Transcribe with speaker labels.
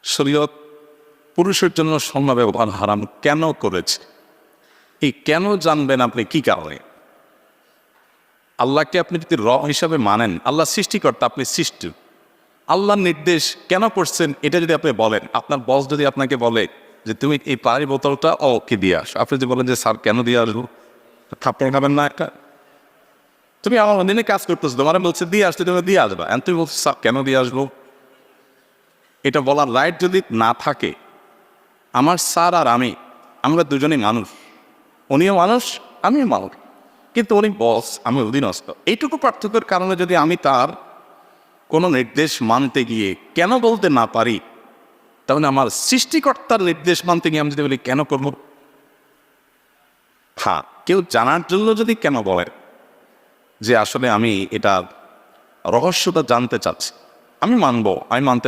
Speaker 1: শরীয়ত পুরুষের জন্য স্বর্ণ ব্যবহার হারাম কেন করেছে? এই কেন জানবেন আপনি কি কারণে? আল্লাহকে আপনি যদি হিসাবে মানেন, আল্লাহ সৃষ্টিকর্তা, আপনি সৃষ্টি, আল্লাহর নির্দেশ কেন করছেন এটা যদি আপনি বলেন, আপনার বস যদি আপনাকে বলে যে তুমি এই পানির বোতলটা ওকে দিয়ে আসো, আপনি যদি বলেন যে স্যার কেন দিয়ে আসবো, থাপ্পড় খাবেন না একটা? তুমি আমার দিনে কাজ করতেছো, তোমার বলছে দিয়ে আসতে, তুমি দিয়ে আসবা, এখন তুমি বলছো স্যার কেন দিয়ে আসবো? এটা বলার রাইট যদি না থাকে, আমার স্যার আর আমরা দুজনেই মানুষ, উনিও মানুষ আমিও মানুষ, কিন্তু উনি বস আমি অধীনস্থ। এইটুকু পার্থক্যের কারণে যদি আমি তার কোনো নির্দেশ মানতে গিয়ে কেন বলতে না পারি, তাহলে আমার সৃষ্টিকর্তার নির্দেশ মানতে গিয়ে আমি যদি বলি কেন করব? হ্যাঁ, কেউ জানার জন্য যদি কেন বলে যে আসলে আমি এটা রহস্যটা জানতে চাচ্ছি, আমি মানবো, আমি মানতে